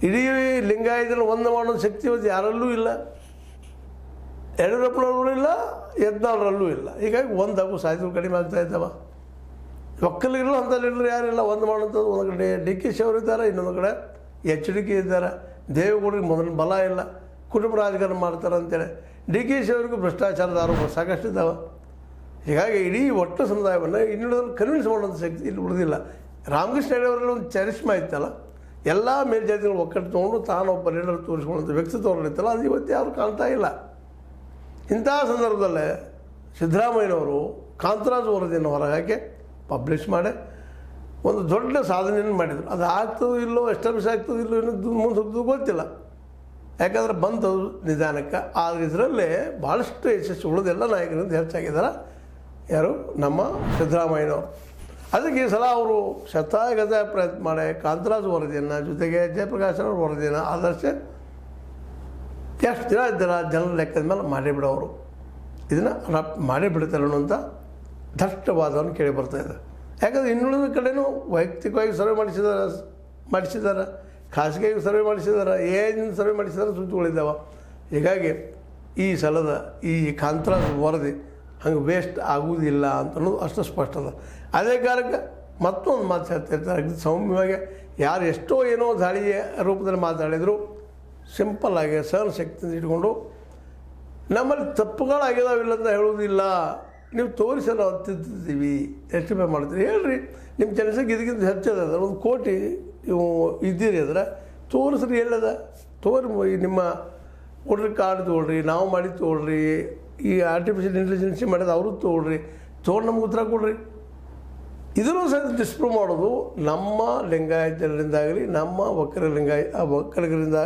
ಇಡೀ ಲಿಂಗಾಯತನ ಒಂದು ಮಾಡೋ ಶಕ್ತಿ ಇವತ್ತು ಯಾರಲ್ಲೂ ಇಲ್ಲ. ಯಡಿಯೂರಪ್ಪನವ್ರೂ ಇಲ್ಲ, ಯತ್ನಾಳರಲ್ಲೂ ಇಲ್ಲ. ಹೀಗಾಗಿ ಒಂದಾಗು ಸಾಹಿತ್ಯ ಕಡಿಮೆ ಆಗ್ತಾ ಇದ್ದಾವ. ಒಕ್ಕಲಿಗರು ಅಂತ ಲೀಡರ್ ಯಾರಿಲ್ಲ ಒಂದು ಮಾಡೋಂಥದ್ದು. ಒಂದು ಕಡೆ ಡಿ ಕೆ ಶಿ ಅವರು ಇದ್ದಾರೆ, ಇನ್ನೊಂದು ಕಡೆ HDK ಇದ್ದಾರೆ. ದೇವೇಗೌಡರಿಗೆ ಮೊದಲು ಬಲ ಇಲ್ಲ, ಕುಟುಂಬ ರಾಜಕಾರಣ ಮಾಡ್ತಾರೆ ಅಂತೇಳಿ ಡಿ ಕೆ ಶಿ ಅವರಿಗೂ ಭ್ರಷ್ಟಾಚಾರದ ಆರೋಪ ಸಾಕಷ್ಟು ಇದ್ದಾವೆ. ಹೀಗಾಗಿ ಇಡೀ ಒಟ್ಟು ಸಮುದಾಯವನ್ನು ಇನ್ನುಳಿದಲ್ಲಿ ಕನ್ವಿನ್ಸ್ ಮಾಡೋಂಥ ಶಕ್ತಿ ಇಲ್ಲಿ ಉಳಿದಿಲ್ಲ. ರಾಮಕೃಷ್ಣ ಹೆಗಡೆ ಅವರಲ್ಲಿ ಒಂದು ಚರಿಷ್ಮಾ ಇತ್ತಲ್ಲ, ಎಲ್ಲ ಮೇಲ್ಜಾತಿಗಳು ಒಕ್ಕಟ್ಟು ತೊಗೊಂಡು ತಾನೊಬ್ಬ ಲೀಡರ್ ತೋರಿಸ್ಕೊಳ್ಳೋಂಥ ವ್ಯಕ್ತಿತ್ವ ಇತ್ತಲ್ಲ, ಅದು ಇವತ್ತು ಯಾರು ಕಾಣ್ತಾ ಇಲ್ಲ. ಇಂಥ ಸಂದರ್ಭದಲ್ಲೇ ಸಿದ್ದರಾಮಯ್ಯನವರು ಕಾಂತರಾಜ್ ವರದಿಯನ್ನು ಹೊರಗೆ ಪಬ್ಲಿಷ್ ಮಾಡಿ ಒಂದು ದೊಡ್ಡ ಸಾಧನೆಯನ್ನು ಮಾಡಿದರು. ಅದು ಆಗ್ತದೋ ಇಲ್ಲೋ, ಎಸ್ಟಾಬ್ಲಿಷ್ ಆಗ್ತದೋ ಇಲ್ಲೋ ಇನ್ನೂ ಮುಂದೆ ಗೊತ್ತಿಲ್ಲ, ಯಾಕಂದರೆ ಬಂತದ್ದು ನಿಧಾನಕ್ಕೆ. ಆದರೆ ಇದರಲ್ಲೇ ಭಾಳಷ್ಟು ಯಶಸ್ಸು ಉಳಿದೆಲ್ಲ ನಾಯಕರಿಂದ ಹೆಚ್ಚಾಗಿದ್ದಾರೆ. ಯಾರು? ನಮ್ಮ ಸಿದ್ದರಾಮಯ್ಯನವರು. ಅದಕ್ಕೆ ಈ ಸಲ ಅವರು ಶತಾಯಗತಾಯ ಪ್ರಯತ್ನ ಮಾಡಿ ಕಾಂತರಾಜ್ ವರದಿಯನ್ನು, ಜೊತೆಗೆ ಜಯಪ್ರಕಾಶ್ ಅವ್ರ ವರದಿಯನ್ನು ಆದರ್ಶ ಎಷ್ಟು ದಿನ ಇದ್ದಾರೆ ಜನರ ಲೆಕ್ಕದ ಮೇಲೆ ಮಾಡೇ ಬಿಡೋರು, ಇದನ್ನು ಮಾಡೇ ಬಿಡ್ತಾರೆ ಅನ್ನುವಂಥ ದಟ್ಟವಾದವನ್ನು ಕೇಳಿ ಬರ್ತಾಯಿದೆ. ಯಾಕಂದರೆ ಇನ್ನುಳಿದ ಕಡೆಯೂ ವೈಯಕ್ತಿಕವಾಗಿ ಸರ್ವೆ ಮಾಡಿಸಿದ್ದಾರೆ, ಖಾಸಗಿಯಾಗಿ ಸರ್ವೆ ಮಾಡಿಸಿದ್ದಾರೆ, ಏನಿಂದ ಸರ್ವೆ ಮಾಡಿಸಿದ್ದಾರೆ, ಸುದ್ದಿಗಳಿದ್ದಾವೆ. ಹೀಗಾಗಿ ಈ ಸಲದ ಈ ಕಾಂತರಾಜ್ ವರದಿ ಹಂಗೆ ವೇಸ್ಟ್ ಆಗುವುದಿಲ್ಲ ಅಂತ ಅನ್ನೋದು ಅಷ್ಟು ಸ್ಪಷ್ಟ ಅದ. ಅದೇ ಕಾರಣಕ್ಕೆ ಮತ್ತೊಂದು ಮಾತು ಹೇಳ್ತಿರ್ತಾರೆ, ಅಗ್ದಿ ಸೌಮ್ಯವಾಗಿ ಯಾರು ಎಷ್ಟೋ ಏನೋ ದಾಳಿಯ ರೂಪದಲ್ಲಿ ಮಾತಾಡಿದರು, ಸಿಂಪಲ್ಲಾಗಿ ಸಹನ ಶಕ್ತಿಯಿಂದ ಇಟ್ಕೊಂಡು ನಮ್ಮಲ್ಲಿ ತಪ್ಪುಗಳಾಗಿದಾವಿಲ್ಲ ಅಂತ ಹೇಳೋದಿಲ್ಲ, ನೀವು ತೋರಿಸಿ ನಾವು ತಿದ್ದಿದ್ದೀವಿ, ಎಸ್ಟಿಫೈ ಮಾಡ್ತೀರಿ ಹೇಳ್ರಿ, ನಿಮ್ಮ ಜನಸಂಖ್ಯೆ ಇದಕ್ಕಿಂತ ಹೆಚ್ಚದ, 1 ಕೋಟಿ ನೀವು ಇದ್ದೀರಿ ಅಂದ್ರೆ ತೋರಿಸ್ರಿ, ಎಲ್ಲದ ತೋರಿ, ನಿಮ್ಮ ವೋಟರ್ ಕಾರ್ಡ್ ತೊಗೊಳ್ರಿ, ನಾವು ಮಾಡಿ ತೊಗೊಳ್ರಿ, ಈ ಆರ್ಟಿಫಿಷಿಯಲ್ ಇಂಟೆಲಿಜೆನ್ಸಿ ಮಾಡಿದ ಅವರು ತೊಗೊಳ್ರಿ, ತೊಗೊಂಡು ನಮ್ಗೆ ಉತ್ತರ ಕೊಡ್ರಿ. ಇದನ್ನು ಸಹ ಡಿಸ್ಪ್ರೂವ್ ಮಾಡೋದು ನಮ್ಮ ಲಿಂಗಾಯತ ಜನರಿಂದಾಗಲಿ, ನಮ್ಮ ಒಕ್ಕಲಿಗರಿಂದ